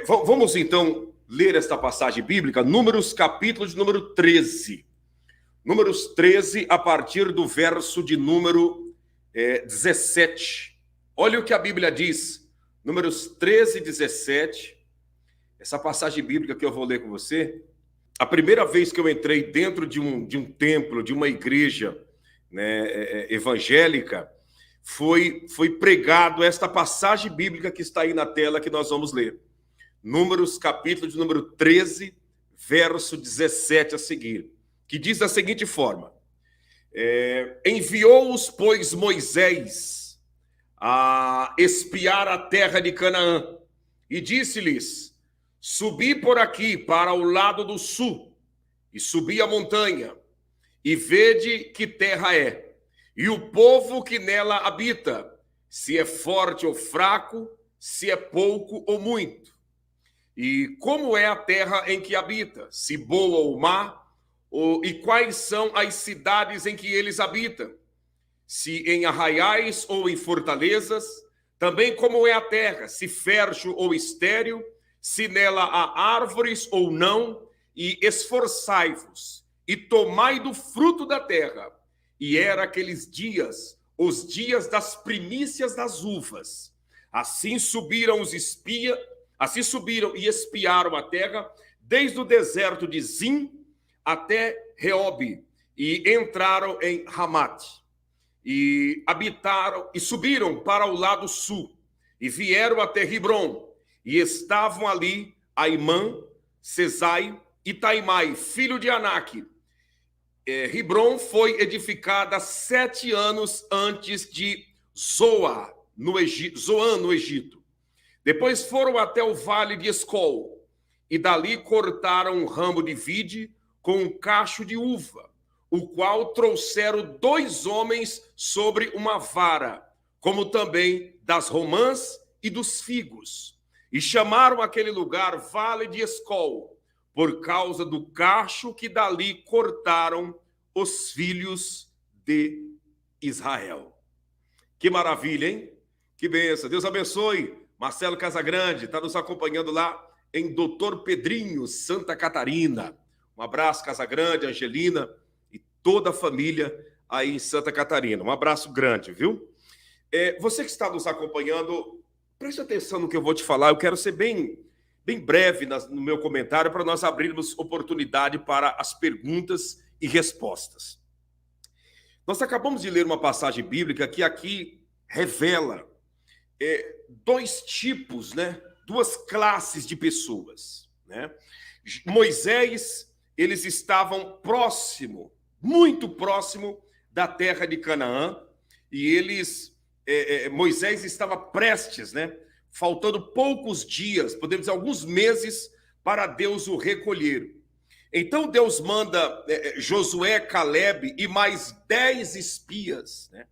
Vamos então ler esta passagem bíblica, Números capítulo de número 13. Números 13, a partir do verso de número 17. Olha o que a Bíblia diz, Números 13, 17. Essa passagem bíblica que eu vou ler com você. A primeira vez que eu entrei dentro de um templo, de uma igreja, né, evangélica, foi pregado esta passagem bíblica que está aí na tela que nós vamos ler. Números, capítulo de número 13, verso 17 a seguir, que diz da seguinte forma: enviou-os, pois, Moisés a espiar a terra de Canaã, e disse-lhes: subi por aqui para o lado do sul, e subi a montanha, e vede que terra é, e o povo que nela habita, se é forte ou fraco, se é pouco ou muito. E como é a terra em que habita, se boa ou má, e quais são as cidades em que eles habitam, se em arraiais ou em fortalezas, também como é a terra, se fértil ou estéril, se nela há árvores ou não, e esforçai-vos, e tomai do fruto da terra. E era aqueles dias, os dias das primícias das uvas. Assim subiram e espiaram a terra, desde o deserto de Zim até Reobe, e entraram em Ramate, e habitaram, e subiram para o lado sul, e vieram até Hebrom, e estavam ali Aimã, Sesai e Taimai, filho de Anak. Hebrom foi edificada 7 anos antes de Zoan, no Egito. Depois foram até o vale de Escol, e dali cortaram um ramo de vide com um cacho de uva, o qual trouxeram 2 homens sobre uma vara, como também das romãs e dos figos. E chamaram aquele lugar Vale de Escol, por causa do cacho que dali cortaram os filhos de Israel. Que maravilha, hein? Que bênção. Deus abençoe. Marcelo Casagrande está nos acompanhando lá em Doutor Pedrinho, Santa Catarina. Um abraço, Casagrande, Angelina e toda a família aí em Santa Catarina. Um abraço grande, viu? Você que está nos acompanhando, preste atenção no que eu vou te falar. Eu quero ser bem breve no meu comentário para nós abrirmos oportunidade para as perguntas e respostas. Nós acabamos de ler uma passagem bíblica que aqui revela 2 tipos, né? 2 classes de pessoas, né? Moisés, eles estavam muito próximo da terra de Canaã, e Moisés estava prestes, né? Faltando poucos dias, podemos dizer alguns meses, para Deus o recolher. Então Deus manda Josué, Caleb e mais 10 espias, né?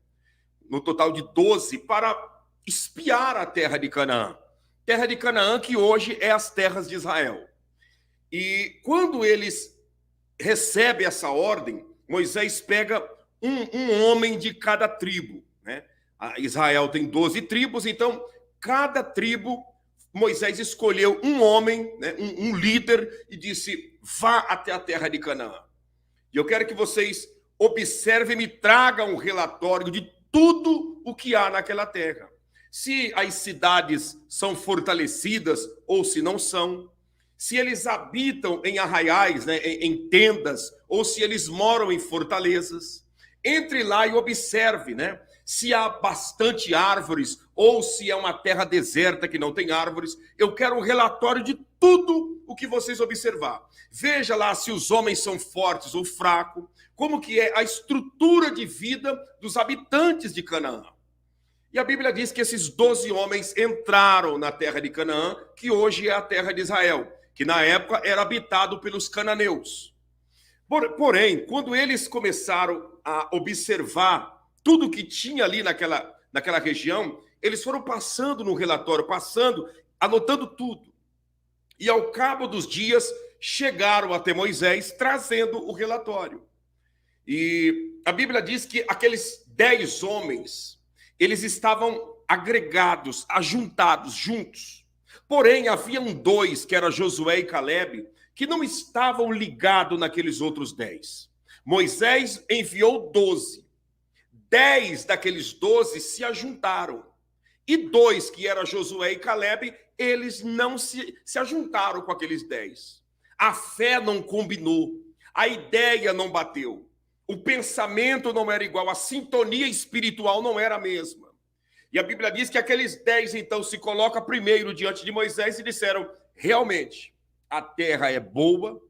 No total de 12, para espiar a terra de Canaã. Terra de Canaã que hoje é as terras de Israel. E quando eles recebem essa ordem, Moisés pega um homem de cada tribo, né? Israel tem 12 tribos, então cada tribo, Moisés escolheu um homem, né, um líder, e disse: vá até a terra de Canaã. E eu quero que vocês observem e me tragam um relatório de tudo o que há naquela terra. Se as cidades são fortalecidas ou se não são, se eles habitam em arraiais, né, em tendas, ou se eles moram em fortalezas. Entre lá e observe, né, se há bastante árvores ou se é uma terra deserta que não tem árvores. Eu quero um relatório de tudo o que vocês observar. Veja lá se os homens são fortes ou fracos, como que é a estrutura de vida dos habitantes de Canaã. E a Bíblia diz que esses 12 homens entraram na terra de Canaã, que hoje é a terra de Israel, que na época era habitado pelos cananeus. Porém, quando eles começaram a observar tudo que tinha ali naquela região, eles foram passando no relatório, anotando tudo. E ao cabo dos dias, chegaram até Moisés trazendo o relatório. E a Bíblia diz que aqueles 10 homens, eles estavam agregados, ajuntados, juntos. Porém, haviam dois, que era Josué e Calebe, que não estavam ligados naqueles outros 10. Moisés enviou 12. 10 daqueles 12 se ajuntaram. E 2, que era Josué e Calebe, eles não se ajuntaram com aqueles 10. A fé não combinou, a ideia não bateu, o pensamento não era igual, a sintonia espiritual não era a mesma. E a Bíblia diz que aqueles 10, então, se colocam primeiro diante de Moisés e disseram, realmente, a terra é boa,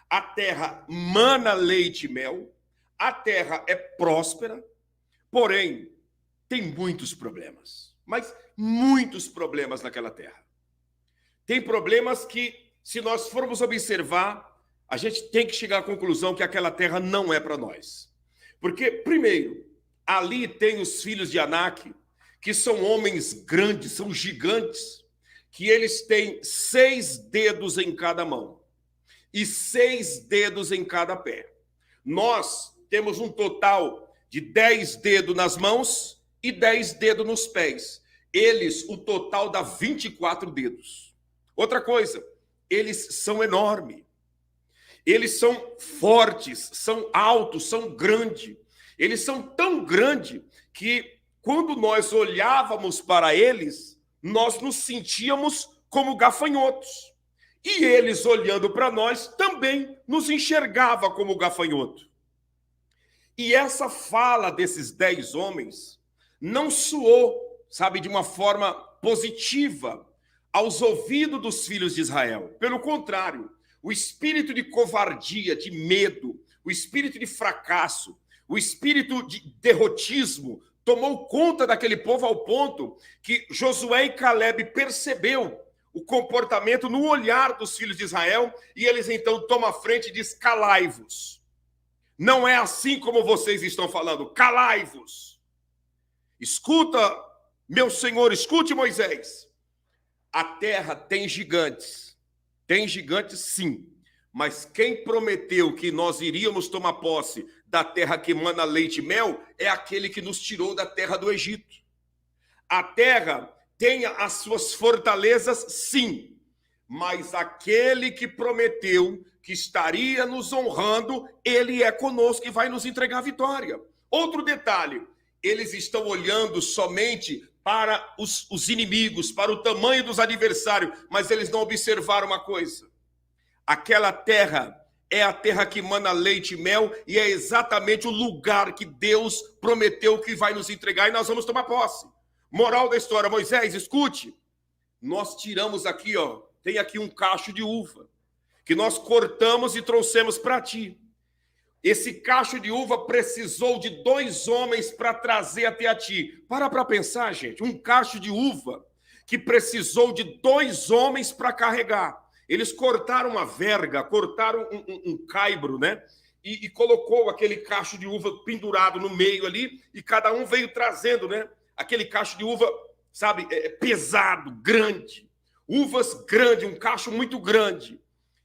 a terra mana leite e mel, a terra é próspera, porém, tem muitos problemas, mas muitos problemas naquela terra. Tem problemas que, se nós formos observar, a gente tem que chegar à conclusão que aquela terra não é para nós. Porque, primeiro, ali tem os filhos de Anak, que são homens grandes, são gigantes, que eles têm 6 dedos em cada mão e 6 dedos em cada pé. Nós temos um total de 10 dedos nas mãos e 10 dedos nos pés. Eles, o total dá 24 dedos. Outra coisa, eles são enormes. Eles são fortes, são altos, são grandes. Eles são tão grandes que, quando nós olhávamos para eles, nós nos sentíamos como gafanhotos. E eles, olhando para nós, também nos enxergavam como gafanhoto. E essa fala desses 10 homens não soou, sabe, de uma forma positiva aos ouvidos dos filhos de Israel. Pelo contrário, o espírito de covardia, de medo, o espírito de fracasso, o espírito de derrotismo tomou conta daquele povo ao ponto que Josué e Calebe percebeu o comportamento no olhar dos filhos de Israel e eles então tomam a frente e diz, calai-vos. Não é assim como vocês estão falando, calai-vos. Escuta, meu senhor, escute, Moisés. A terra tem gigantes sim, mas quem prometeu que nós iríamos tomar posse da terra que mana leite e mel é aquele que nos tirou da terra do Egito. A terra tem as suas fortalezas, sim, mas aquele que prometeu que estaria nos honrando, ele é conosco e vai nos entregar a vitória. Outro detalhe, eles estão olhando somente para os inimigos, para o tamanho dos adversários, mas eles não observaram uma coisa. Aquela terra é a terra que mana leite e mel e é exatamente o lugar que Deus prometeu que vai nos entregar e nós vamos tomar posse. Moral da história, Moisés, escute. Nós tiramos aqui, tem aqui um cacho de uva que nós cortamos e trouxemos para ti. Esse cacho de uva precisou de 2 homens para trazer até a ti. Para pensar, gente, um cacho de uva que precisou de 2 homens para carregar. Eles cortaram uma verga, cortaram um caibro, né? E colocou aquele cacho de uva pendurado no meio ali e cada um veio trazendo, né? Aquele cacho de uva, sabe, pesado, grande. Uvas grandes, um cacho muito grande.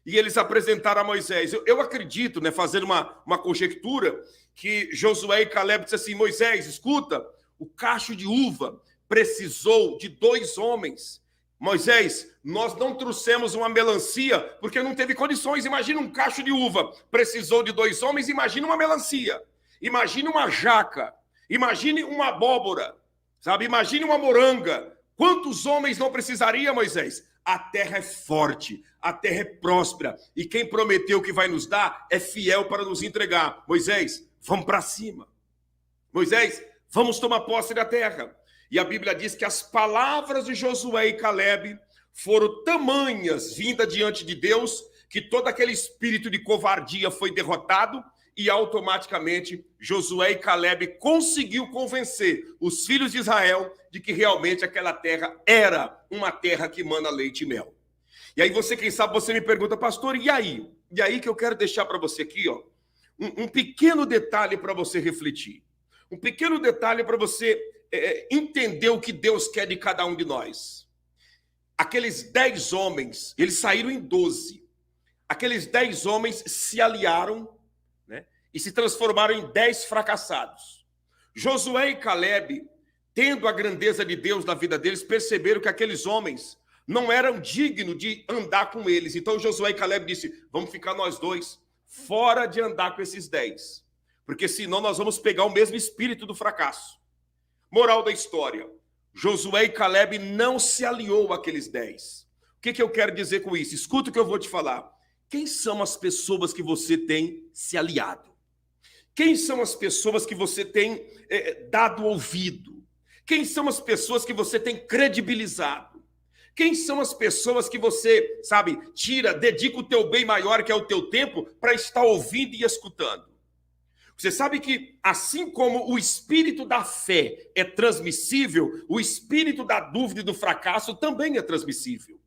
E eles apresentaram a Moisés. Eu acredito, né, fazendo uma conjectura, que Josué e Calebe disseram assim, Moisés, escuta, o cacho de uva precisou de 2 homens. Moisés, nós não trouxemos uma melancia porque não teve condições. Imagina um cacho de uva, precisou de 2 homens, imagina uma melancia. Imagine uma jaca, imagine uma abóbora, sabe? Imagine uma moranga. Quantos homens não precisaria, Moisés? A terra é forte, a terra é próspera, e quem prometeu que vai nos dar é fiel para nos entregar. Moisés, vamos para cima. Moisés, vamos tomar posse da terra. E a Bíblia diz que as palavras de Josué e Calebe foram tamanhas vinda diante de Deus, que todo aquele espírito de covardia foi derrotado, e automaticamente Josué e Calebe conseguiu convencer os filhos de Israel de que realmente aquela terra era uma terra que mana leite e mel. E aí você, quem sabe, você me pergunta, pastor, e aí? E aí que eu quero deixar para você aqui, um pequeno detalhe para você refletir. Um pequeno detalhe para você entender o que Deus quer de cada um de nós. Aqueles 10 homens, eles saíram em 12. Aqueles 10 homens se aliaram, né, e se transformaram em 10 fracassados. Josué e Calebe, tendo a grandeza de Deus na vida deles, perceberam que aqueles homens não eram dignos de andar com eles. Então Josué e Caleb disse: vamos ficar nós dois fora de andar com esses 10, porque senão nós vamos pegar o mesmo espírito do fracasso. Moral da história: Josué e Caleb não se aliou àqueles 10. O que eu quero dizer com isso? Escuta o que eu vou te falar. Quem são as pessoas que você tem se aliado? Quem são as pessoas que você tem dado ouvido? Quem são as pessoas que você tem credibilizado? Quem são as pessoas que você, dedica o teu bem maior, que é o teu tempo, para estar ouvindo e escutando? Você sabe que, assim como o espírito da fé é transmissível, o espírito da dúvida e do fracasso também é transmissível.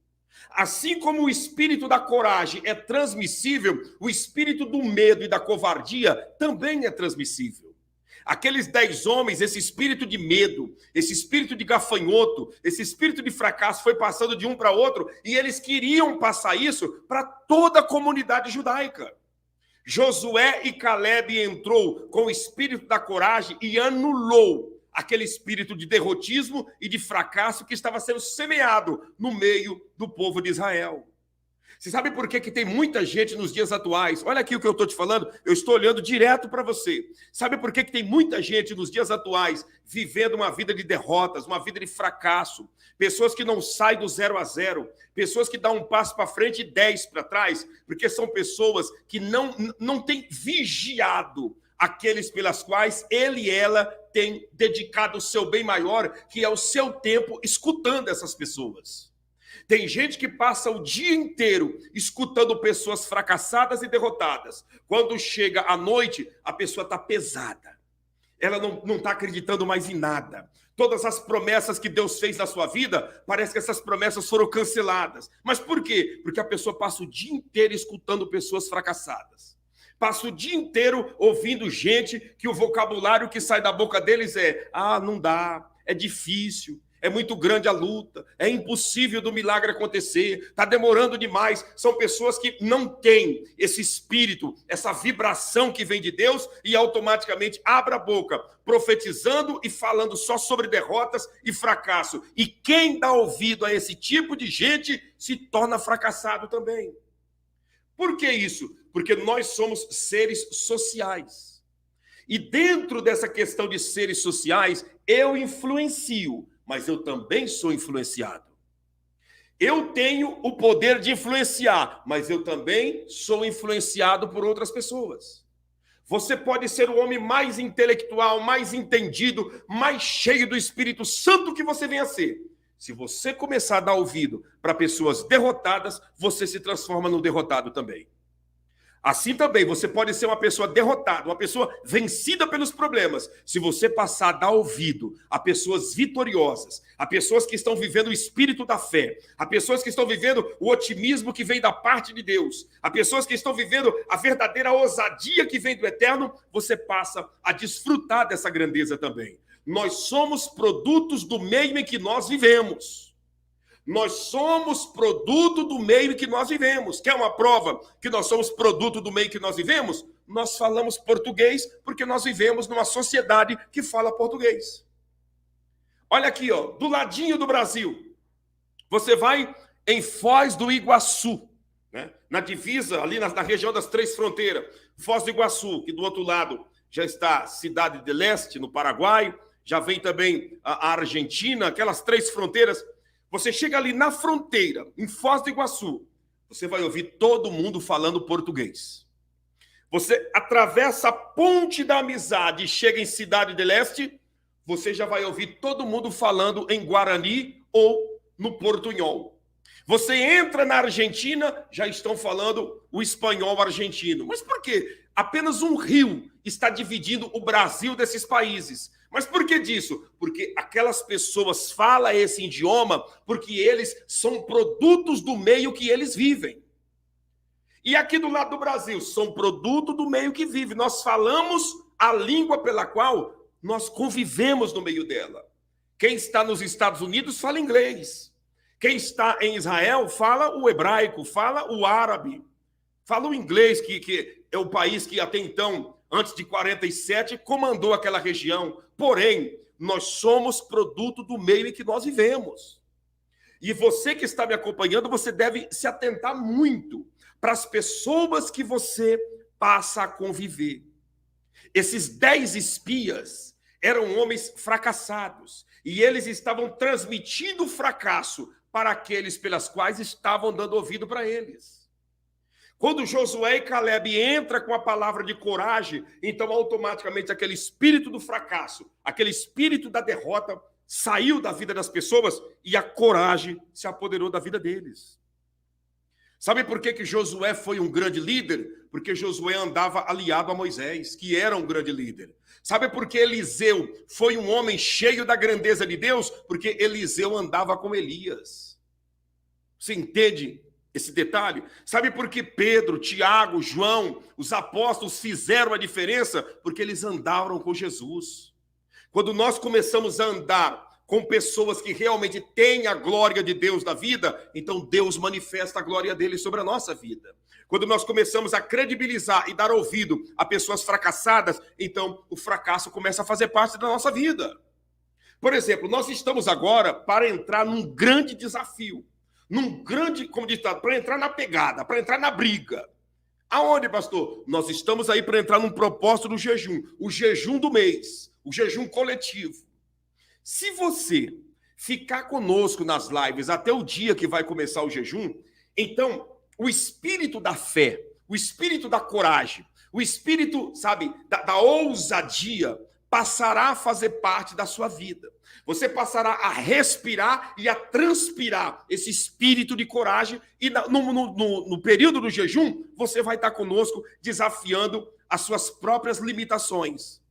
Assim como o espírito da coragem é transmissível, o espírito do medo e da covardia também é transmissível. Aqueles 10 homens, esse espírito de medo, esse espírito de gafanhoto, esse espírito de fracasso foi passando de um para outro, e eles queriam passar isso para toda a comunidade judaica. Josué e Caleb entrou com o espírito da coragem e anulou aquele espírito de derrotismo e de fracasso que estava sendo semeado no meio do povo de Israel. Você sabe por que tem muita gente nos dias atuais? Olha aqui o que eu estou te falando, eu estou olhando direto para você. Sabe por que tem muita gente nos dias atuais vivendo uma vida de derrotas, uma vida de fracasso? Pessoas que não saem do 0 a 0, pessoas que dão um passo para frente e 10 para trás, porque são pessoas que não têm vigiado aqueles pelas quais ele e ela têm dedicado o seu bem maior, que é o seu tempo, escutando essas pessoas. Tem gente que passa o dia inteiro escutando pessoas fracassadas e derrotadas. Quando chega à noite, a pessoa está pesada. Ela não está acreditando mais em nada. Todas as promessas que Deus fez na sua vida, parece que essas promessas foram canceladas. Mas por quê? Porque a pessoa passa o dia inteiro escutando pessoas fracassadas. Passa o dia inteiro ouvindo gente que o vocabulário que sai da boca deles é: não dá, é difícil, é muito grande a luta, é impossível do milagre acontecer, está demorando demais. São pessoas que não têm esse espírito, essa vibração que vem de Deus e automaticamente abre a boca, profetizando e falando só sobre derrotas e fracasso. E quem dá ouvido a esse tipo de gente se torna fracassado também. Por que isso? Porque nós somos seres sociais. E dentro dessa questão de seres sociais, eu influencio, mas eu também sou influenciado. Eu tenho o poder de influenciar, mas eu também sou influenciado por outras pessoas. Você pode ser o homem mais intelectual, mais entendido, mais cheio do Espírito Santo que você venha a ser. Se você começar a dar ouvido para pessoas derrotadas, você se transforma no derrotado também. Assim também, você pode ser uma pessoa derrotada, uma pessoa vencida pelos problemas. Se você passar a dar ouvido a pessoas vitoriosas, a pessoas que estão vivendo o espírito da fé, a pessoas que estão vivendo o otimismo que vem da parte de Deus, a pessoas que estão vivendo a verdadeira ousadia que vem do eterno, você passa a desfrutar dessa grandeza também. Nós somos produtos do meio em que nós vivemos. Nós somos produto do meio em que nós vivemos. Quer uma prova que nós somos produto do meio em que nós vivemos? Nós falamos português porque nós vivemos numa sociedade que fala português. Olha aqui, do ladinho do Brasil. Você vai em Foz do Iguaçu, né? Na divisa, ali na região das 3 fronteiras. Foz do Iguaçu, que do outro lado já está Cidade de Leste, no Paraguai. Já vem também a Argentina, aquelas 3 fronteiras. Você chega ali na fronteira, em Foz do Iguaçu, você vai ouvir todo mundo falando português. Você atravessa a ponte da amizade e chega em Cidade de Leste, você já vai ouvir todo mundo falando em Guarani ou no portunhol. Você entra na Argentina, já estão falando o espanhol argentino. Mas por quê? Apenas um rio está dividindo o Brasil desses países. Mas por que disso? Porque aquelas pessoas falam esse idioma porque eles são produtos do meio que eles vivem. E aqui do lado do Brasil, são produto do meio que vive. Nós falamos a língua pela qual nós convivemos no meio dela. Quem está nos Estados Unidos fala inglês. Quem está em Israel fala o hebraico, fala o árabe, fala o inglês, que é o país que até então, antes de 47, comandou aquela região. Porém, nós somos produto do meio em que nós vivemos. E você que está me acompanhando, você deve se atentar muito para as pessoas que você passa a conviver. Esses 10 espias eram homens fracassados e eles estavam transmitindo fracasso para aqueles pelas quais estavam dando ouvido para eles. Quando Josué e Caleb entram com a palavra de coragem, então automaticamente aquele espírito do fracasso, aquele espírito da derrota saiu da vida das pessoas e a coragem se apoderou da vida deles. Sabe por que Josué foi um grande líder? Porque Josué andava aliado a Moisés, que era um grande líder. Sabe por que Eliseu foi um homem cheio da grandeza de Deus? Porque Eliseu andava com Elias. Você entende esse detalhe? Sabe por que Pedro, Tiago, João, os apóstolos fizeram a diferença? Porque eles andaram com Jesus. Quando nós começamos a andar com pessoas que realmente têm a glória de Deus na vida, então Deus manifesta a glória dele sobre a nossa vida. Quando nós começamos a credibilizar e dar ouvido a pessoas fracassadas, então o fracasso começa a fazer parte da nossa vida. Por exemplo, nós estamos agora para entrar num grande desafio, como diz, para entrar na pegada, para entrar na briga. Aonde, pastor? Nós estamos aí para entrar num propósito do jejum, o jejum do mês, o jejum coletivo. Se você ficar conosco nas lives até o dia que vai começar o jejum, então o espírito da fé, o espírito da coragem, o espírito, sabe, da ousadia passará a fazer parte da sua vida. Você passará a respirar e a transpirar esse espírito de coragem e no período do jejum, você vai estar conosco desafiando as suas próprias limitações.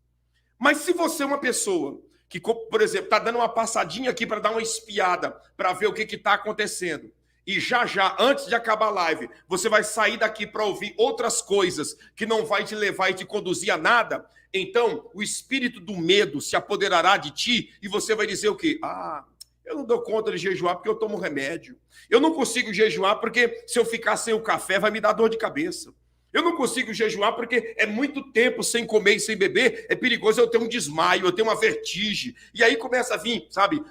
Mas se você é uma pessoa que, por exemplo, está dando uma passadinha aqui para dar uma espiada, para ver o que está acontecendo, e já, antes de acabar a live, você vai sair daqui para ouvir outras coisas que não vai te levar e te conduzir a nada, então o espírito do medo se apoderará de ti e você vai dizer o quê? Eu não dou conta de jejuar porque eu tomo remédio. Eu não consigo jejuar porque se eu ficar sem o café vai me dar dor de cabeça. Eu não consigo jejuar porque é muito tempo sem comer e sem beber, é perigoso eu ter um desmaio, eu ter uma vertigem. E aí começa a vir, sabe,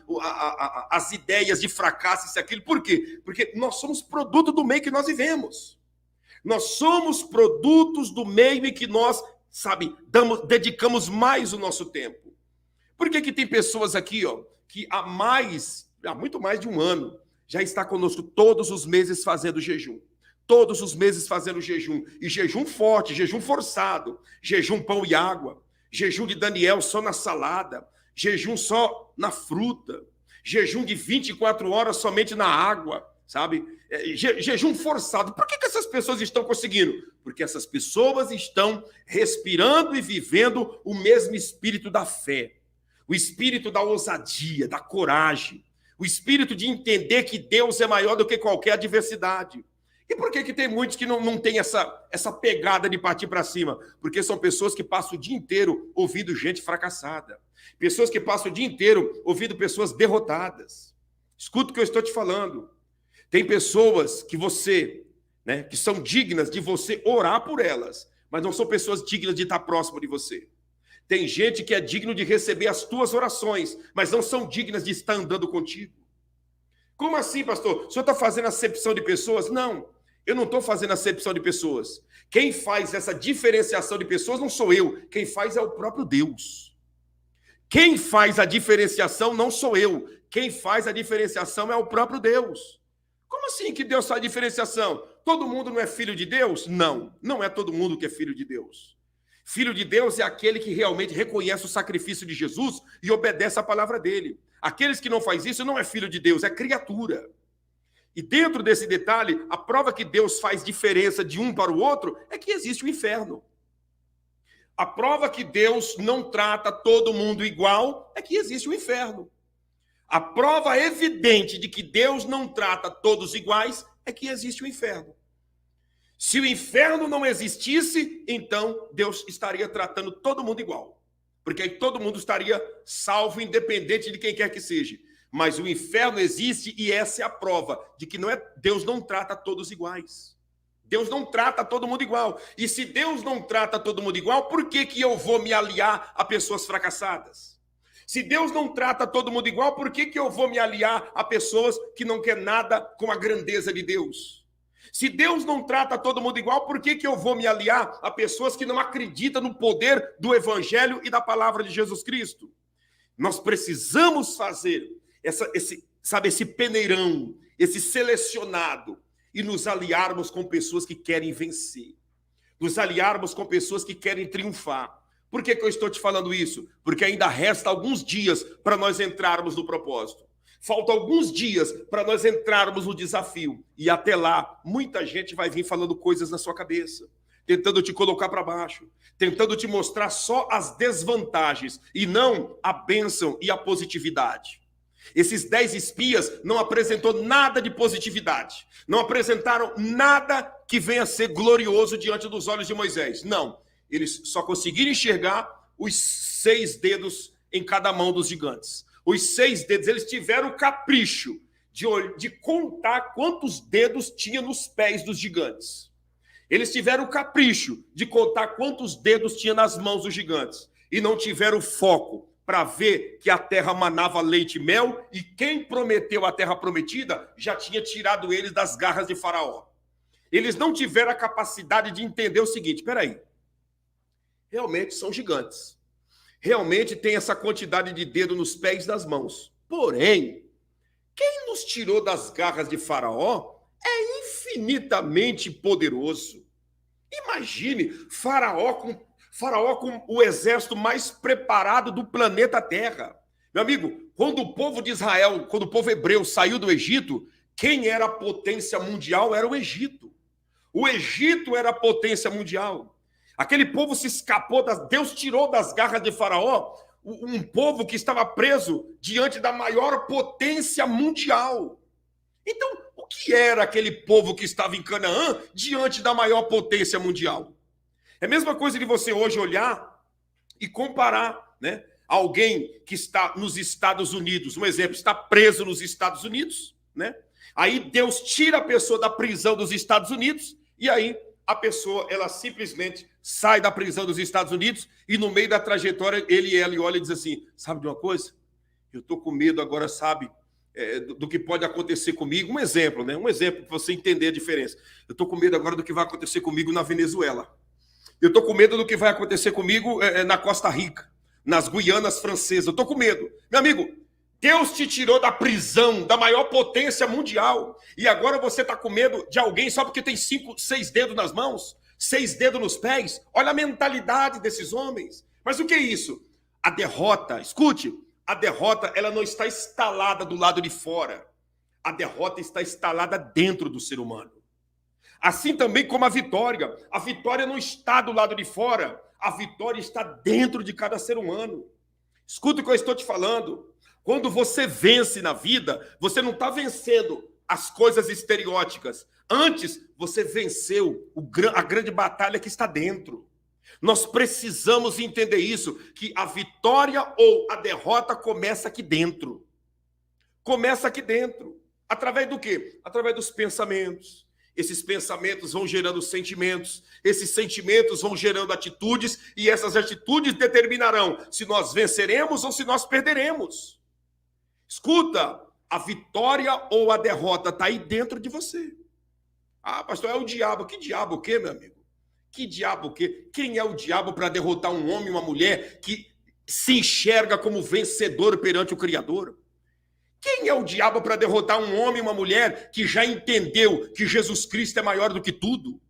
as ideias de fracasso, isso e aquilo. Por quê? Porque nós somos produto do meio que nós vivemos. Nós somos produtos do meio em que nós, sabe, dedicamos mais o nosso tempo. Por que tem pessoas aqui, que há muito mais de um ano, já está conosco todos os meses fazendo jejum? Todos os meses fazendo jejum, e jejum forte, jejum forçado, jejum pão e água, jejum de Daniel só na salada, jejum só na fruta, jejum de 24 horas somente na água, sabe? Jejum forçado. Por que essas pessoas estão conseguindo? Porque essas pessoas estão respirando e vivendo o mesmo espírito da fé, o espírito da ousadia, da coragem, o espírito de entender que Deus é maior do que qualquer adversidade. E por que tem muitos que não tem essa pegada de partir para cima? Porque são pessoas que passam o dia inteiro ouvindo gente fracassada. Pessoas que passam o dia inteiro ouvindo pessoas derrotadas. Escuta o que eu estou te falando. Tem pessoas que que são dignas de você orar por elas, mas não são pessoas dignas de estar próximo de você. Tem gente que é digno de receber as tuas orações, mas não são dignas de estar andando contigo. Como assim, pastor? O senhor está fazendo acepção de pessoas? Não. Eu não estou fazendo acepção de pessoas. Quem faz essa diferenciação de pessoas não sou eu. Quem faz é o próprio Deus. Quem faz a diferenciação não sou eu. Quem faz a diferenciação é o próprio Deus. Como assim que Deus faz a diferenciação? Todo mundo não é filho de Deus? Não, não é todo mundo que é filho de Deus. Filho de Deus é aquele que realmente reconhece o sacrifício de Jesus e obedece à palavra dele. Aqueles que não fazem isso não é filho de Deus, é criatura. E dentro desse detalhe, a prova que Deus faz diferença de um para o outro é que existe o inferno. A prova que Deus não trata todo mundo igual é que existe o inferno. A prova evidente de que Deus não trata todos iguais é que existe o inferno. Se o inferno não existisse, então Deus estaria tratando todo mundo igual. Porque aí todo mundo estaria salvo, independente de quem quer que seja. Mas o inferno existe e essa é a prova de que Deus não trata todos iguais. Deus não trata todo mundo igual. E se Deus não trata todo mundo igual, por que eu vou me aliar a pessoas fracassadas? Se Deus não trata todo mundo igual, por que eu vou me aliar a pessoas que não querem nada com a grandeza de Deus? Se Deus não trata todo mundo igual, por que eu vou me aliar a pessoas que não acreditam no poder do Evangelho e da palavra de Jesus Cristo? Nós precisamos fazer esse peneirão, esse selecionado, e nos aliarmos com pessoas que querem vencer. Nos aliarmos com pessoas que querem triunfar. Por que eu estou te falando isso? Porque ainda resta alguns dias para nós entrarmos no propósito. Faltam alguns dias para nós entrarmos no desafio. E até lá, muita gente vai vir falando coisas na sua cabeça, tentando te colocar para baixo, tentando te mostrar só as desvantagens e não a bênção e a positividade. Esses 10 espias não apresentou nada de positividade, não apresentaram nada que venha a ser glorioso diante dos olhos de Moisés. Não, eles só conseguiram enxergar os 6 dedos em cada mão dos gigantes. Os 6 dedos, eles tiveram o capricho de contar quantos dedos tinha nos pés dos gigantes. Eles tiveram o capricho de contar quantos dedos tinha nas mãos dos gigantes. E não tiveram foco para ver que a terra manava leite e mel, e quem prometeu a terra prometida já tinha tirado eles das garras de Faraó. Eles não tiveram a capacidade de entender o seguinte: espera aí, realmente são gigantes. Realmente tem essa quantidade de dedo nos pés e nas mãos. Porém, quem nos tirou das garras de Faraó é infinitamente poderoso. Imagine Faraó com o exército mais preparado do planeta Terra. Meu amigo, quando o povo de Israel, quando o povo hebreu saiu do Egito, quem era a potência mundial era o Egito. O Egito era a potência mundial. Aquele povo se escapou, Deus tirou das garras de Faraó um povo que estava preso diante da maior potência mundial. Então, o que era aquele povo que estava em Canaã diante da maior potência mundial? É a mesma coisa de você hoje olhar e comparar, né? Alguém que está nos Estados Unidos, um exemplo, está preso nos Estados Unidos, né? Aí Deus tira a pessoa da prisão dos Estados Unidos e aí a pessoa, ela simplesmente sai da prisão dos Estados Unidos e no meio da trajetória ele e ela olha e diz assim: sabe de uma coisa? Eu estou com medo agora, sabe, do que pode acontecer comigo. Um exemplo, né? Um exemplo para você entender a diferença. Eu estou com medo agora do que vai acontecer comigo na Venezuela. Eu estou com medo do que vai acontecer comigo na Costa Rica, nas Guianas Francesas. Eu estou com medo. Meu amigo, Deus te tirou da prisão, da maior potência mundial. E agora você está com medo de alguém só porque tem 5, 6 dedos nas mãos, 6 dedos nos pés. Olha a mentalidade desses homens. Mas o que é isso? A derrota, escute, a derrota ela não está instalada do lado de fora. A derrota está instalada dentro do ser humano. Assim também como a vitória não está do lado de fora, a vitória está dentro de cada ser humano. Escuta o que eu estou te falando. Quando você vence na vida, você não está vencendo as coisas estereóticas. Antes, você venceu a grande batalha que está dentro. Nós precisamos entender isso, que a vitória ou a derrota começa aqui dentro. Começa aqui dentro. Através do quê? Através dos pensamentos. Esses pensamentos vão gerando sentimentos, esses sentimentos vão gerando atitudes, e essas atitudes determinarão se nós venceremos ou se nós perderemos. Escuta, a vitória ou a derrota está aí dentro de você. Ah, pastor, é o diabo. Que diabo o quê, meu amigo? Que diabo o quê? Quem é o diabo para derrotar um homem e uma mulher que se enxerga como vencedor perante o Criador? Quem é o diabo para derrotar um homem e uma mulher que já entendeu que Jesus Cristo é maior do que tudo?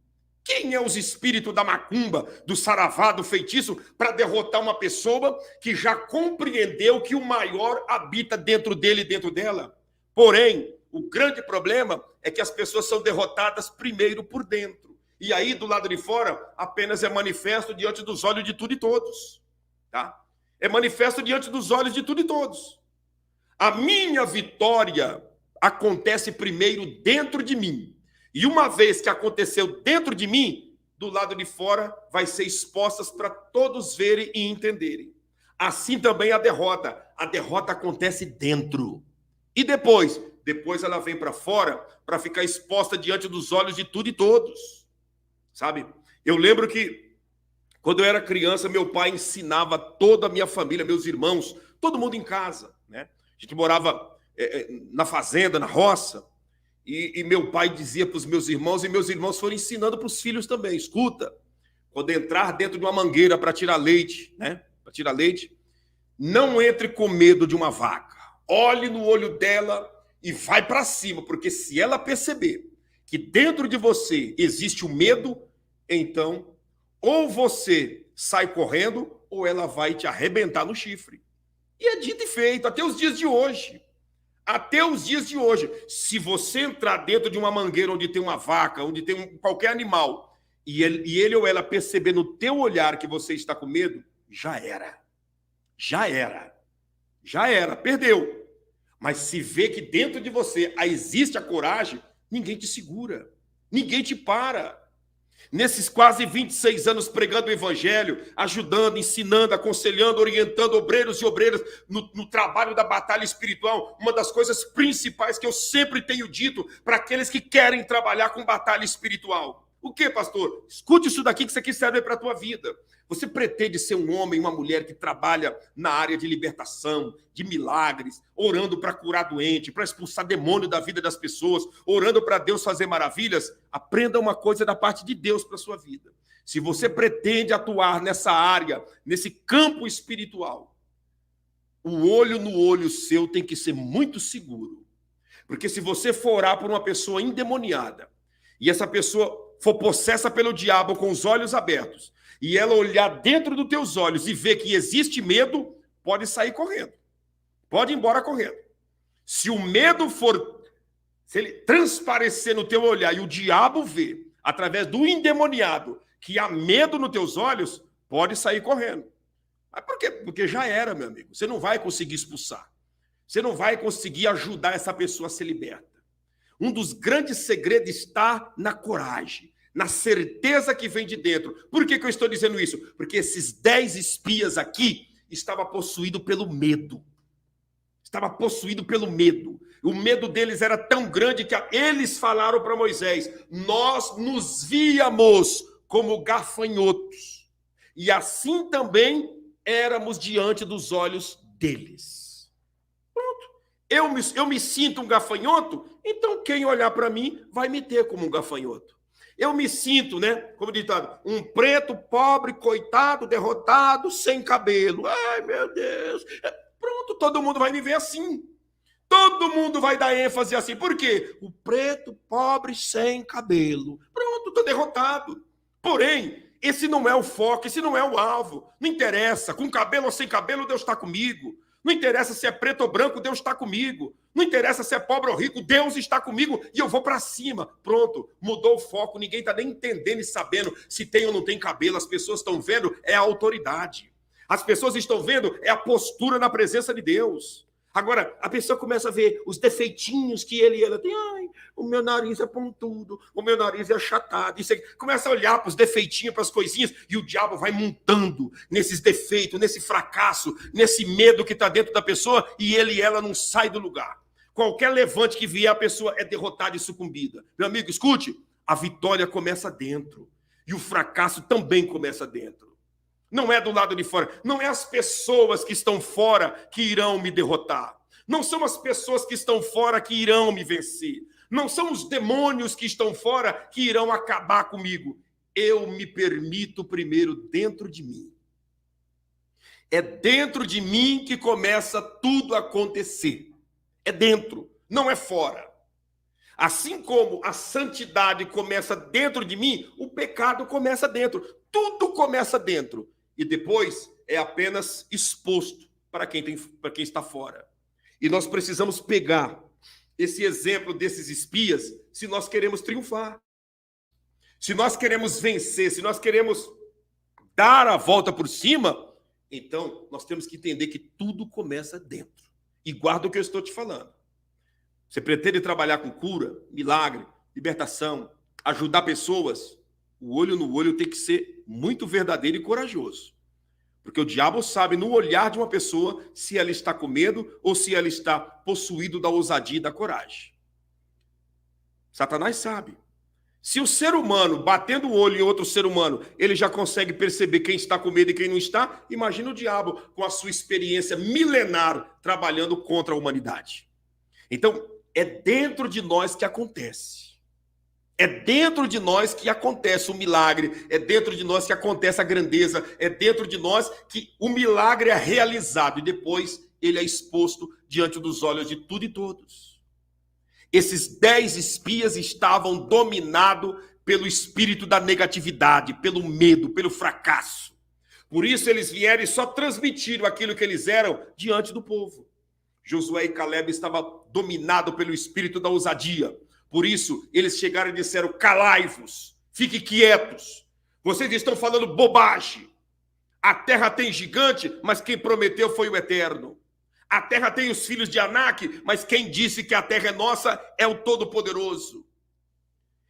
Quem é os espíritos da macumba, do saravá, do feitiço, para derrotar uma pessoa que já compreendeu que o maior habita dentro dele e dentro dela? Porém, o grande problema é que as pessoas são derrotadas primeiro por dentro. E aí, do lado de fora, apenas é manifesto diante dos olhos de tudo e todos. Tá? É manifesto diante dos olhos de tudo e todos. A minha vitória acontece primeiro dentro de mim. E uma vez que aconteceu dentro de mim, do lado de fora vai ser expostas para todos verem e entenderem. Assim também a derrota. A derrota acontece dentro. E depois ela vem para fora para ficar exposta diante dos olhos de tudo e todos. Sabe? Eu lembro que quando eu era criança, meu pai ensinava toda a minha família, meus irmãos, todo mundo em casa, né? A gente morava na fazenda, na roça, e meu pai dizia para os meus irmãos, e meus irmãos foram ensinando para os filhos também: escuta, quando entrar dentro de uma mangueira para tirar leite, né? Para tirar leite, não entre com medo de uma vaca. Olhe no olho dela e vai para cima, porque se ela perceber que dentro de você existe o medo, então ou você sai correndo ou ela vai te arrebentar no chifre. E é dito e feito, até os dias de hoje. Até os dias de hoje. Se você entrar dentro de uma mangueira onde tem uma vaca, onde tem qualquer animal, e ele ou ela perceber no teu olhar que você está com medo, já era. Já era. Já era. Perdeu. Mas se vê que dentro de você existe a coragem, ninguém te segura. Ninguém te para. Nesses quase 26 anos pregando o evangelho, ajudando, ensinando, aconselhando, orientando obreiros e obreiras no trabalho da batalha espiritual, uma das coisas principais que eu sempre tenho dito para aqueles que querem trabalhar com batalha espiritual. O que, pastor? Escute isso daqui, que isso aqui serve para a tua vida. Você pretende ser um homem, uma mulher que trabalha na área de libertação, de milagres, orando para curar doente, para expulsar demônio da vida das pessoas, orando para Deus fazer maravilhas? Aprenda uma coisa da parte de Deus para a sua vida. Se você pretende atuar nessa área, nesse campo espiritual, o olho no olho seu tem que ser muito seguro. Porque se você for orar por uma pessoa endemoniada, e essa pessoa for possessa pelo diabo com os olhos abertos, e ela olhar dentro dos teus olhos e ver que existe medo, pode sair correndo. Pode ir embora correndo. Se o medo se ele transparecer no teu olhar e o diabo vê, através do endemoniado, que há medo nos teus olhos, pode sair correndo. Mas por quê? Porque já era, meu amigo. Você não vai conseguir expulsar. Você não vai conseguir ajudar essa pessoa a ser liberta. Um dos grandes segredos está na coragem, na certeza que vem de dentro. Por que eu estou dizendo isso? Porque esses 10 espias aqui estavam possuídos pelo medo. Estava possuído pelo medo. O medo deles era tão grande que eles falaram para Moisés: nós nos víamos como gafanhotos, e assim também éramos diante dos olhos deles. Pronto. Eu me sinto um gafanhoto, então quem olhar para mim vai me ter como um gafanhoto. Eu me sinto, né, como ditado, um preto, pobre, coitado, derrotado, sem cabelo. Ai, meu Deus. Pronto, todo mundo vai me ver assim. Todo mundo vai dar ênfase assim. Por quê? O preto, pobre, sem cabelo. Pronto, estou derrotado. Porém, esse não é o foco, esse não é o alvo. Não interessa, com cabelo ou sem cabelo, Deus está comigo. Não interessa se é preto ou branco, Deus está comigo. Não interessa se é pobre ou rico, Deus está comigo e eu vou para cima. Pronto, mudou o foco, ninguém está nem entendendo e sabendo se tem ou não tem cabelo. As pessoas estão vendo é a autoridade. As pessoas estão vendo é a postura na presença de Deus. Agora, a pessoa começa a ver os defeitinhos que ele e ela tem. Ai, o meu nariz é pontudo, o meu nariz é achatado. Isso aqui. Começa a olhar para os defeitinhos, para as coisinhas, e o diabo vai montando nesses defeitos, nesse fracasso, nesse medo que está dentro da pessoa, e ele e ela não saem do lugar. Qualquer levante que vier, a pessoa é derrotada e sucumbida. Meu amigo, escute, a vitória começa dentro, e o fracasso também começa dentro. Não é do lado de fora. Não é as pessoas que estão fora que irão me derrotar. Não são as pessoas que estão fora que irão me vencer. Não são os demônios que estão fora que irão acabar comigo. Eu me permito primeiro dentro de mim. É dentro de mim que começa tudo a acontecer. É dentro, não é fora. Assim como a santidade começa dentro de mim, o pecado começa dentro. Tudo começa dentro. E depois é apenas exposto para quem está fora. E nós precisamos pegar esse exemplo desses espias se nós queremos triunfar. Se nós queremos vencer, se nós queremos dar a volta por cima, então nós temos que entender que tudo começa dentro. E guarda o que eu estou te falando. Você pretende trabalhar com cura, milagre, libertação, ajudar pessoas? O olho no olho tem que ser muito verdadeiro e corajoso. Porque o diabo sabe no olhar de uma pessoa se ela está com medo ou se ela está possuída da ousadia e da coragem. Satanás sabe. Se o ser humano, batendo o olho em outro ser humano, ele já consegue perceber quem está com medo e quem não está, imagina o diabo com a sua experiência milenar trabalhando contra a humanidade. Então, é dentro de nós que acontece. É dentro de nós que acontece o milagre, é dentro de nós que acontece a grandeza, é dentro de nós que o milagre é realizado e depois ele é exposto diante dos olhos de tudo e todos. Esses 10 espias estavam dominados pelo espírito da negatividade, pelo medo, pelo fracasso. Por isso eles vieram e só transmitiram aquilo que eles eram diante do povo. Josué e Caleb estavam dominados pelo espírito da ousadia. Por isso eles chegaram e disseram: calai-vos, fiquem quietos. Vocês estão falando bobagem. A terra tem gigante, mas quem prometeu foi o Eterno. A terra tem os filhos de Anak, mas quem disse que a terra é nossa é o Todo-Poderoso.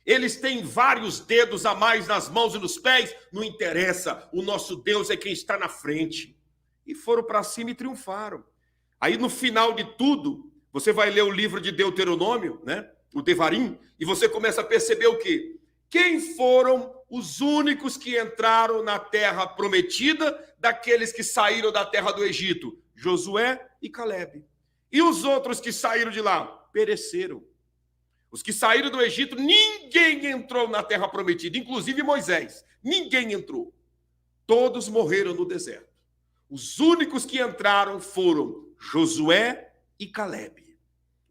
Eles têm vários dedos a mais nas mãos e nos pés, não interessa, o nosso Deus é quem está na frente. E foram para cima e triunfaram. Aí no final de tudo, você vai ler o livro de Deuteronômio, né? O Devarim, e você começa a perceber o quê? Quem foram os únicos que entraram na terra prometida daqueles que saíram da terra do Egito? Josué e Caleb. E os outros que saíram de lá? Pereceram. Os que saíram do Egito, ninguém entrou na terra prometida, inclusive Moisés. Ninguém entrou. Todos morreram no deserto. Os únicos que entraram foram Josué e Caleb.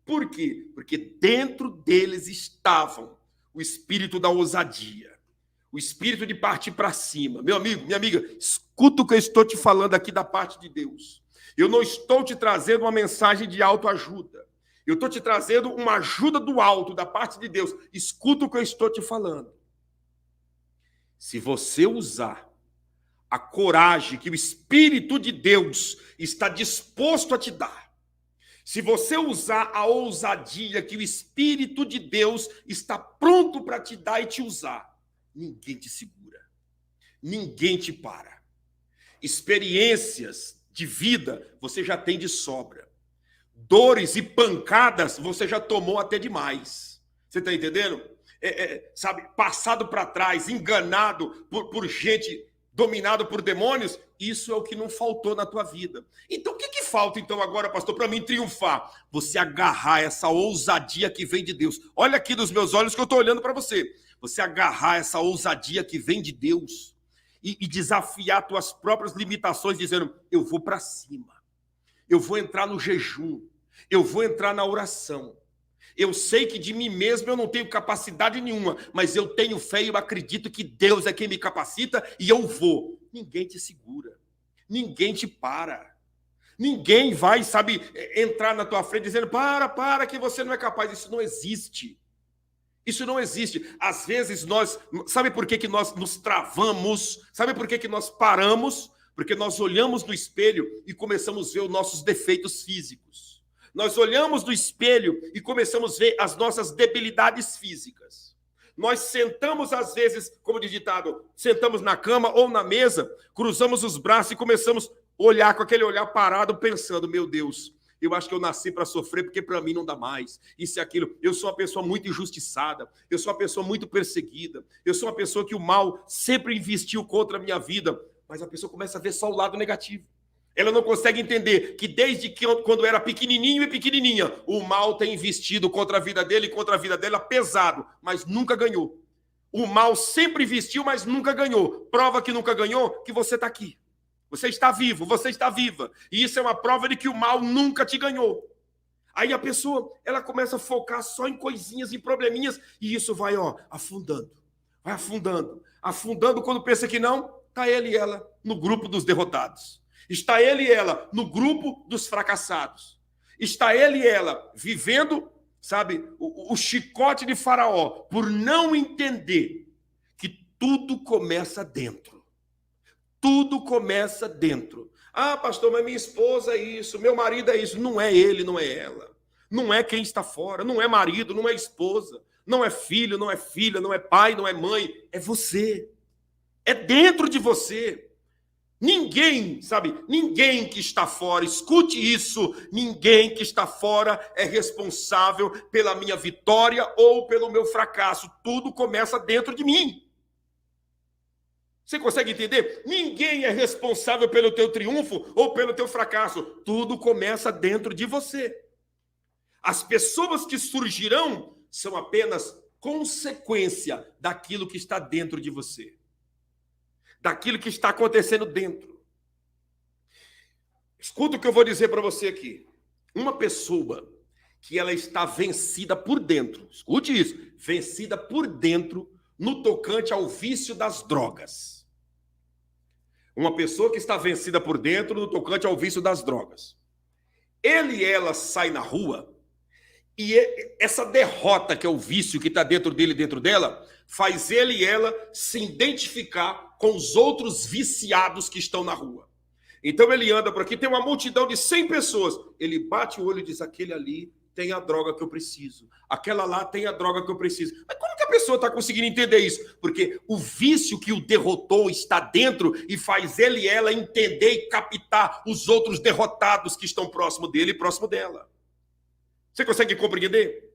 Por quê? Porque dentro deles estavam o espírito da ousadia, o espírito de partir para cima. Meu amigo, minha amiga, escuta o que eu estou te falando aqui da parte de Deus. Eu não estou te trazendo uma mensagem de autoajuda. Eu estou te trazendo uma ajuda do alto, da parte de Deus. Escuta o que eu estou te falando. Se você usar a coragem que o Espírito de Deus está disposto a te dar, se você usar a ousadia que o Espírito de Deus está pronto para te dar e te usar, ninguém te segura, ninguém te para. Experiências de vida você já tem de sobra. Dores e pancadas você já tomou até demais. Você está entendendo? Sabe, passado para trás, enganado por gente, dominado por demônios, isso é o que não faltou na tua vida. Então o que falta então agora, pastor, para mim triunfar? Você agarrar essa ousadia que vem de Deus. Olha aqui nos meus olhos que eu estou olhando para você. Você agarrar essa ousadia que vem de Deus e desafiar tuas próprias limitações, dizendo: eu vou para cima, eu vou entrar no jejum, eu vou entrar na oração. Eu sei que de mim mesmo eu não tenho capacidade nenhuma, mas eu tenho fé e eu acredito que Deus é quem me capacita e eu vou. Ninguém te segura, ninguém te para, ninguém vai, sabe, entrar na tua frente dizendo: para, que você não é capaz. Isso não existe. Isso não existe. Às vezes nós, sabe por que nós nos travamos? Sabe por que nós paramos? Porque nós olhamos no espelho e começamos a ver os nossos defeitos físicos. Nós olhamos no espelho e começamos a ver as nossas debilidades físicas. Nós sentamos às vezes, como diz ditado, sentamos na cama ou na mesa, cruzamos os braços e começamos a olhar com aquele olhar parado, pensando: meu Deus, eu acho que eu nasci para sofrer, porque para mim não dá mais. Isso e aquilo. Eu sou uma pessoa muito injustiçada. Eu sou uma pessoa muito perseguida. Eu sou uma pessoa que o mal sempre investiu contra a minha vida. Mas a pessoa começa a ver só o lado negativo. Ela não consegue entender que desde que quando era pequenininho e pequenininha, o mal tem investido contra a vida dele e contra a vida dela pesado, mas nunca ganhou. O mal sempre investiu, mas nunca ganhou. Prova que nunca ganhou, que você está aqui. Você está vivo, você está viva. E isso é uma prova de que o mal nunca te ganhou. Aí a pessoa, ela começa a focar só em coisinhas, em probleminhas, e isso vai, afundando. Vai afundando. Afundando quando pensa que não, está ele e ela no grupo dos derrotados. Está ele e ela no grupo dos fracassados. Está ele e ela vivendo, sabe, o chicote de Faraó, por não entender que tudo começa dentro. Tudo começa dentro. Ah, pastor, mas minha esposa é isso, meu marido é isso. Não é ele, não é ela. Não é quem está fora, não é marido, não é esposa, não é filho, não é filha, não é pai, não é mãe. É você. É dentro de você. Ninguém, sabe, ninguém que está fora, escute isso, ninguém que está fora é responsável pela minha vitória ou pelo meu fracasso. Tudo começa dentro de mim. Você consegue entender? Ninguém é responsável pelo teu triunfo ou pelo teu fracasso. Tudo começa dentro de você. As pessoas que surgirão são apenas consequência daquilo que está dentro de você. Daquilo que está acontecendo dentro. Escuta o que eu vou dizer para você aqui. Uma pessoa que ela está vencida por dentro, escute isso, vencida por dentro no tocante ao vício das drogas. Uma pessoa que está vencida por dentro no tocante ao vício das drogas. Ele e ela saem na rua e essa derrota que é o vício que está dentro dele e dentro dela faz ele e ela se identificar com os outros viciados que estão na rua. Então ele anda por aqui, tem uma multidão de 100 pessoas. Ele bate o olho e diz, aquele ali tem a droga que eu preciso. Aquela lá tem a droga que eu preciso. Mas como que a pessoa está conseguindo entender isso? Porque o vício que o derrotou está dentro e faz ele e ela entender e captar os outros derrotados que estão próximo dele e próximo dela. Você consegue compreender?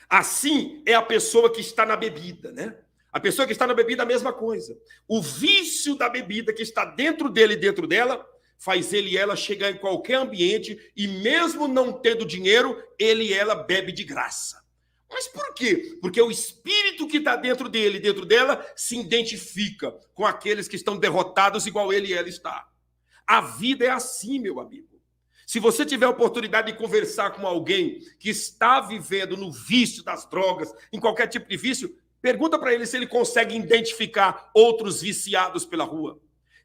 Assim é a pessoa que está na bebida, né? A pessoa que está na bebida é a mesma coisa. O vício da bebida que está dentro dele e dentro dela faz ele e ela chegar em qualquer ambiente e mesmo não tendo dinheiro, ele e ela bebe de graça. Mas por quê? Porque o espírito que está dentro dele e dentro dela se identifica com aqueles que estão derrotados igual ele e ela está. A vida é assim, meu amigo. Se você tiver a oportunidade de conversar com alguém que está vivendo no vício das drogas, em qualquer tipo de vício, pergunta para ele se ele consegue identificar outros viciados pela rua.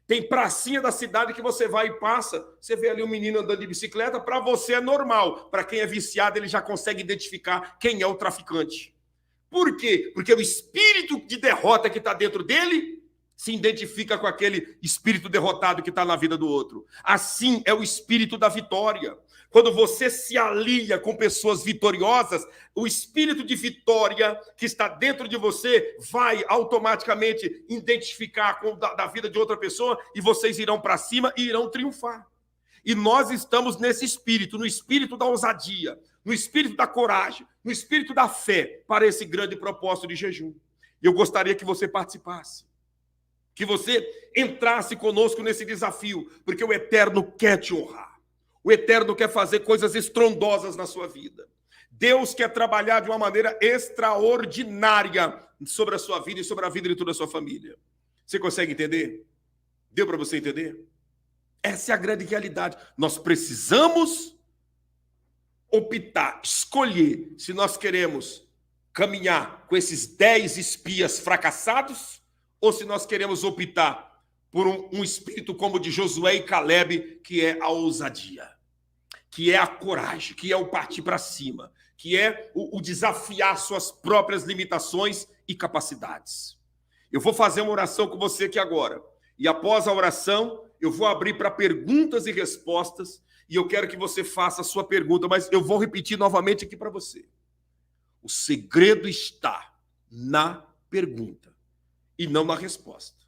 Tem pracinha da cidade que você vai e passa, você vê ali um menino andando de bicicleta, para você é normal. Para quem é viciado, ele já consegue identificar quem é o traficante. Por quê? Porque o espírito de derrota que está dentro dele se identifica com aquele espírito derrotado que está na vida do outro. Assim é o espírito da vitória. Quando você se alia com pessoas vitoriosas, o espírito de vitória que está dentro de você vai automaticamente identificar com da vida de outra pessoa e vocês irão para cima e irão triunfar. E nós estamos nesse espírito, no espírito da ousadia, no espírito da coragem, no espírito da fé para esse grande propósito de jejum. E eu gostaria que você participasse. Que você entrasse conosco nesse desafio, porque o Eterno quer te honrar. O Eterno quer fazer coisas estrondosas na sua vida. Deus quer trabalhar de uma maneira extraordinária sobre a sua vida e sobre a vida de toda a sua família. Você consegue entender? Deu para você entender? Essa é a grande realidade. Nós precisamos optar, escolher se nós queremos caminhar com esses 10 espias fracassados ou se nós queremos optar por um espírito como o de Josué e Caleb, que é a ousadia, que é a coragem, que é o partir para cima, que é o desafiar suas próprias limitações e capacidades. Eu vou fazer uma oração com você aqui agora. E após a oração, eu vou abrir para perguntas e respostas, e eu quero que você faça a sua pergunta, mas eu vou repetir novamente aqui para você. O segredo está na pergunta e não na resposta.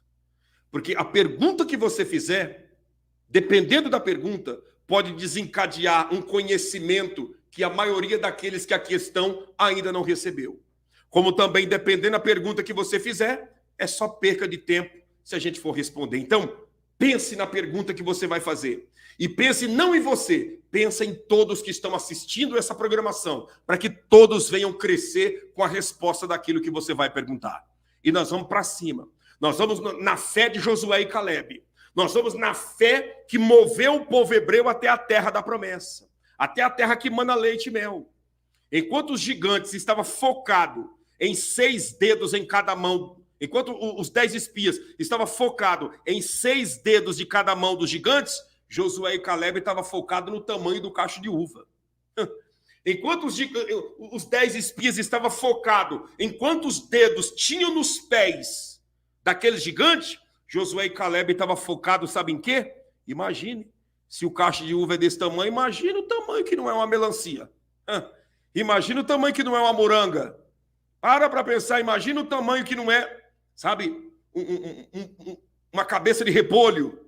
Porque a pergunta que você fizer, dependendo da pergunta, pode desencadear um conhecimento que a maioria daqueles que aqui estão ainda não recebeu. Como também, dependendo da pergunta que você fizer, é só perca de tempo se a gente for responder. Então, pense na pergunta que você vai fazer. E pense não em você, pense em todos que estão assistindo essa programação, para que todos venham crescer com a resposta daquilo que você vai perguntar. E nós vamos para cima. Nós vamos na fé de Josué e Caleb. Nós vamos na fé que moveu o povo hebreu até a terra da promessa. Até a terra que mana leite e mel. Enquanto os gigantes estavam focados em 6 dedos em cada mão, enquanto os 10 espias estavam focados em 6 dedos de cada mão dos gigantes, Josué e Caleb estavam focados no tamanho do cacho de uva. Enquanto os 10 espias estavam focados em quantos dedos tinham nos pés daquele gigante, Josué e Caleb estavam focados, sabe em quê? Imagine, se o cacho de uva é desse tamanho, imagine o tamanho que não é uma melancia. Imagina o tamanho que não é uma moranga. Para pensar, imagina o tamanho que não é, sabe, uma cabeça de repolho.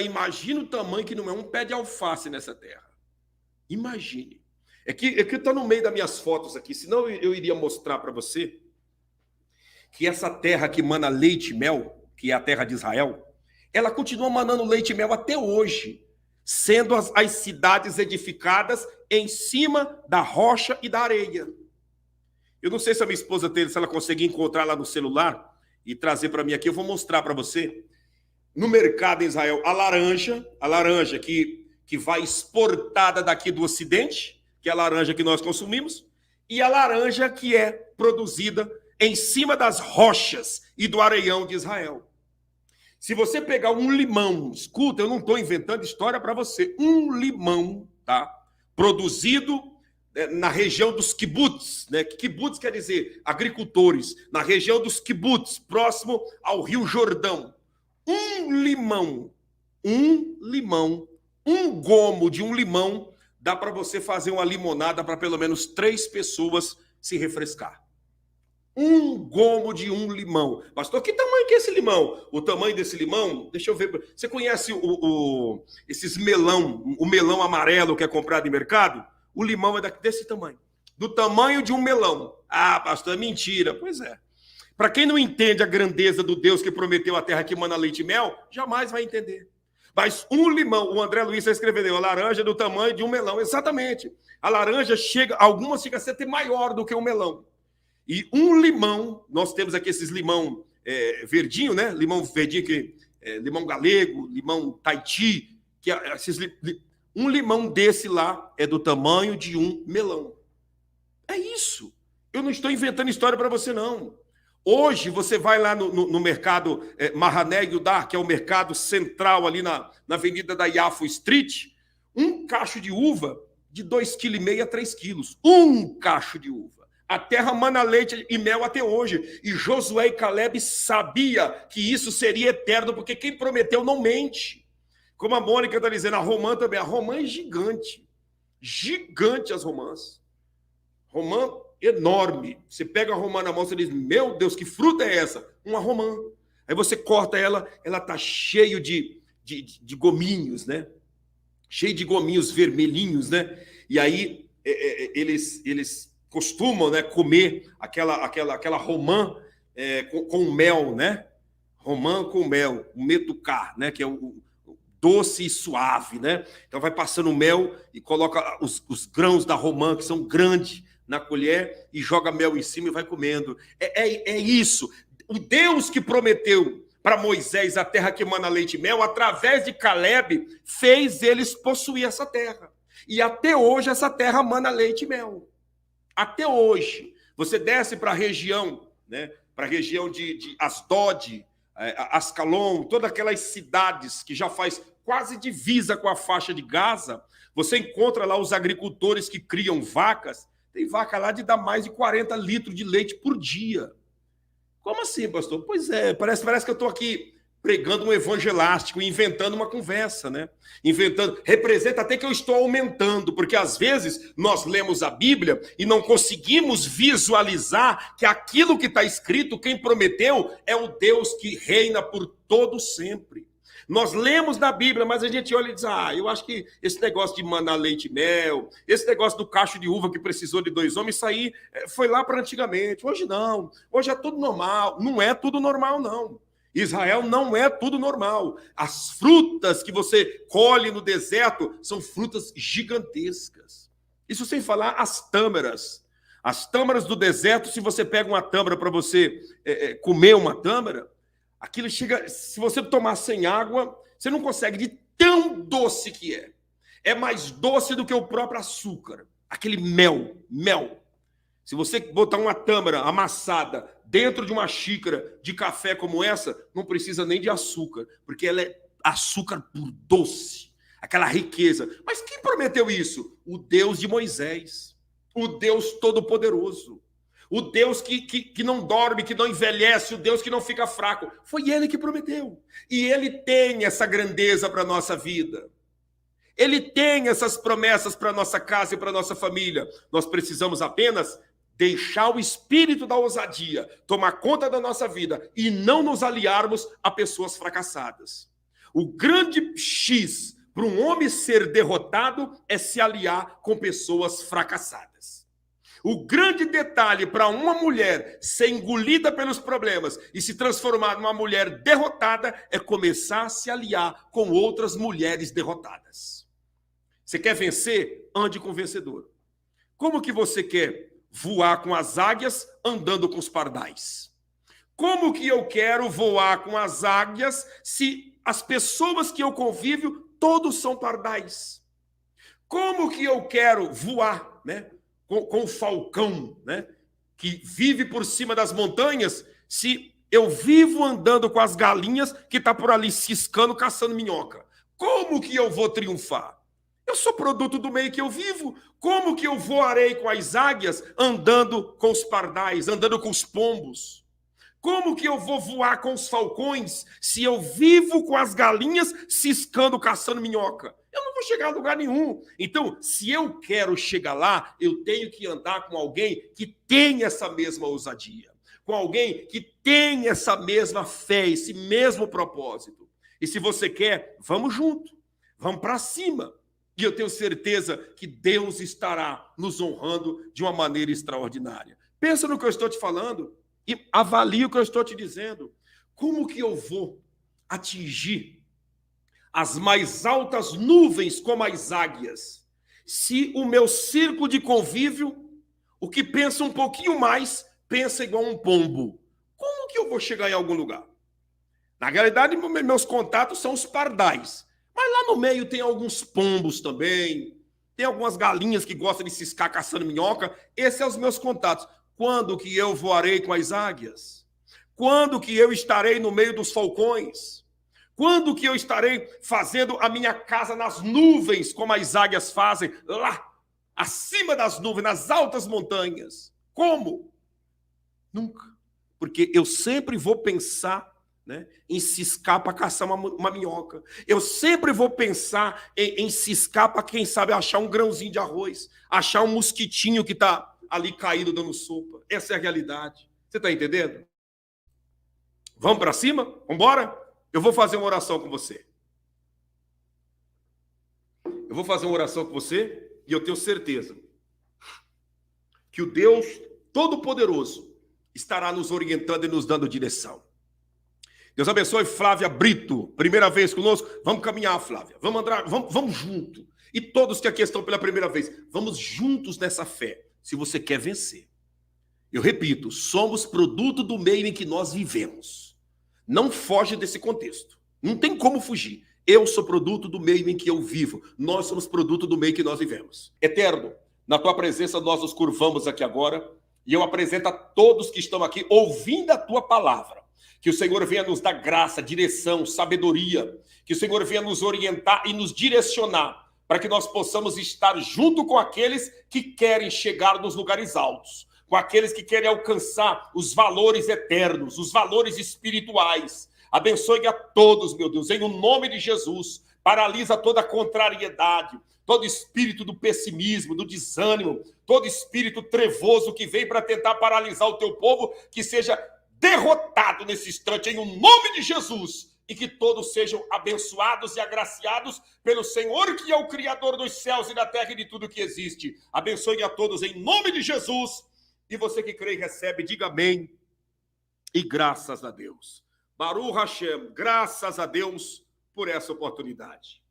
Imagina o tamanho que não é um pé de alface nessa terra. Imagine. É que está no meio das minhas fotos aqui, senão eu iria mostrar para você que essa terra que mana leite e mel, que é a terra de Israel, ela continua manando leite e mel até hoje, sendo as cidades edificadas em cima da rocha e da areia. Eu não sei se a minha esposa tem, se ela conseguir encontrar lá no celular e trazer para mim aqui, eu vou mostrar para você. No mercado em Israel, a laranja que vai exportada daqui do Ocidente, que é a laranja que nós consumimos, e a laranja que é produzida em cima das rochas e do areião de Israel. Se você pegar um limão, escuta, eu não estou inventando história para você, um limão, tá? Produzido na região dos kibbutz, né? Kibbutz quer dizer agricultores, na região dos kibbutz, próximo ao Rio Jordão. Um gomo de um limão dá para você fazer uma limonada para pelo menos 3 pessoas se refrescar. Um gomo de um limão. Pastor, que tamanho que é esse limão? O tamanho desse limão, deixa eu ver. Você conhece esses melão, o melão amarelo que é comprado em mercado? O limão é desse tamanho. Do tamanho de um melão. Ah, pastor, é mentira. Pois é. Para quem não entende a grandeza do Deus que prometeu a terra que mana leite e mel, jamais vai entender. Mas um limão, o André Luiz está escrevendo, a laranja do tamanho de um melão. Exatamente. A laranja algumas chegam a ser até maior do que um melão. E um limão, nós temos aqui esses limão verdinho, né? Limão verdinho, limão galego, limão Tahiti. Um limão desse lá é do tamanho de um melão. É isso. Eu não estou inventando história para você, não. Hoje, você vai lá no mercado Mahané Yudá, que é o mercado central ali na avenida da Yafo Street, um cacho de uva de 2,5 kg a 3 quilos. Um cacho de uva. A terra mana leite e mel até hoje. E Josué e Caleb sabia que isso seria eterno, porque quem prometeu não mente. Como a Mônica está dizendo, a romã também. A romã é gigante. Gigante as romãs. Romã enorme. Você pega a romã na mão, você diz, meu Deus, que fruta é essa? Uma romã. Aí você corta ela está cheio de gominhos, né? Cheio de gominhos vermelhinhos, né? E aí eles costumam, né, comer aquela romã com mel, né? Romã com mel, o metucá, né? Que é o doce e suave, né? Então vai passando o mel e coloca os grãos da romã, que são grandes, na colher e joga mel em cima e vai comendo. É isso. O Deus que prometeu para Moisés a terra que mana leite e mel, através de Caleb, fez eles possuir essa terra. E até hoje essa terra mana leite e mel. Até hoje. Você desce para a região, né? Para a região de Asdod, Ascalon, todas aquelas cidades que já faz quase divisa com a faixa de Gaza. Você encontra lá os agricultores que criam vacas. Tem vaca lá de dar mais de 40 litros de leite por dia. Como assim, pastor? Pois é, parece que eu estou aqui pregando um evangelástico, inventando uma conversa, né? Representa até que eu estou aumentando, porque às vezes nós lemos a Bíblia e não conseguimos visualizar que aquilo que está escrito, quem prometeu, é o Deus que reina por todo sempre. Nós lemos na Bíblia, mas a gente olha e diz, eu acho que esse negócio de maná leite e mel, esse negócio do cacho de uva que precisou de 2 homens, isso aí foi lá para antigamente. Hoje não, hoje é tudo normal. Não é tudo normal, não. Israel não é tudo normal. As frutas que você colhe no deserto são frutas gigantescas. Isso sem falar as tâmaras. As tâmaras do deserto, se você pega uma tâmara para você comer uma tâmara, aquilo chega, se você tomar sem água, você não consegue, de tão doce que é. É mais doce do que o próprio açúcar. Aquele mel. Se você botar uma tâmara amassada dentro de uma xícara de café como essa, não precisa nem de açúcar, porque ela é açúcar por doce. Aquela riqueza. Mas quem prometeu isso? O Deus de Moisés. O Deus Todo-Poderoso. O Deus que não dorme, que não envelhece, o Deus que não fica fraco. Foi ele que prometeu. E ele tem essa grandeza para a nossa vida. Ele tem essas promessas para a nossa casa e para a nossa família. Nós precisamos apenas deixar o espírito da ousadia tomar conta da nossa vida e não nos aliarmos a pessoas fracassadas. O grande X para um homem ser derrotado é se aliar com pessoas fracassadas. O grande detalhe para uma mulher ser engolida pelos problemas e se transformar numa mulher derrotada é começar a se aliar com outras mulheres derrotadas. Você quer vencer? Ande com o vencedor. Como que você quer voar com as águias andando com os pardais? Como que eu quero voar com as águias se as pessoas que eu convivo todos são pardais? Como que eu quero voar, né, com o falcão, né, que vive por cima das montanhas, se eu vivo andando com as galinhas que tá por ali ciscando, caçando minhoca? Como que eu vou triunfar? Eu sou produto do meio que eu vivo. Como que eu voarei com as águias andando com os pardais, andando com os pombos? Como que eu vou voar com os falcões se eu vivo com as galinhas ciscando, caçando minhoca? Eu não vou chegar a lugar nenhum. Então, se eu quero chegar lá, eu tenho que andar com alguém que tem essa mesma ousadia, com alguém que tem essa mesma fé, esse mesmo propósito. E se você quer, vamos junto, vamos para cima. E eu tenho certeza que Deus estará nos honrando de uma maneira extraordinária. Pensa no que eu estou te falando e avalie o que eu estou te dizendo. Como que eu vou atingir as mais altas nuvens como as águias, se o meu círculo de convívio, o que pensa um pouquinho mais, pensa igual um pombo? Como que eu vou chegar em algum lugar? Na realidade, meus contatos são os pardais. Mas lá no meio tem alguns pombos também, tem algumas galinhas que gostam de ciscar caçando minhoca. Esses são os meus contatos. Quando que eu voarei com as águias? Quando que eu estarei no meio dos falcões? Quando que eu estarei fazendo a minha casa nas nuvens, como as águias fazem, lá, acima das nuvens, nas altas montanhas? Como? Nunca. Porque eu sempre vou pensar, né, em ciscar para caçar uma minhoca. Eu sempre vou pensar em ciscar para, quem sabe, achar um grãozinho de arroz, achar um mosquitinho que está ali caído dando sopa. Essa é a realidade. Você está entendendo? Vamos para cima? Vamos embora? Eu vou fazer uma oração com você. Eu vou fazer uma oração com você e eu tenho certeza que o Deus Todo-Poderoso estará nos orientando e nos dando direção. Deus abençoe Flávia Brito, primeira vez conosco. Vamos caminhar, Flávia. Vamos andar, vamos junto. E todos que aqui estão pela primeira vez, vamos juntos nessa fé, se você quer vencer. Eu repito, somos produto do meio em que nós vivemos. Não foge desse contexto. Não tem como fugir. Eu sou produto do meio em que eu vivo. Nós somos produto do meio que nós vivemos. Eterno, na tua presença nós nos curvamos aqui agora e eu apresento a todos que estão aqui ouvindo a tua palavra. Que o Senhor venha nos dar graça, direção, sabedoria. Que o Senhor venha nos orientar e nos direcionar para que nós possamos estar junto com aqueles que querem chegar nos lugares altos, com aqueles que querem alcançar os valores eternos, os valores espirituais. Abençoe a todos, meu Deus, em o nome de Jesus. Paralisa toda a contrariedade, todo espírito do pessimismo, do desânimo, todo espírito trevoso que vem para tentar paralisar o teu povo, que seja derrotado nesse instante, em o nome de Jesus, e que todos sejam abençoados e agraciados pelo Senhor, que é o Criador dos céus e da terra e de tudo que existe. Abençoe a todos em nome de Jesus. E você que crê e recebe, diga amém e graças a Deus. Baruch Hashem, graças a Deus por essa oportunidade.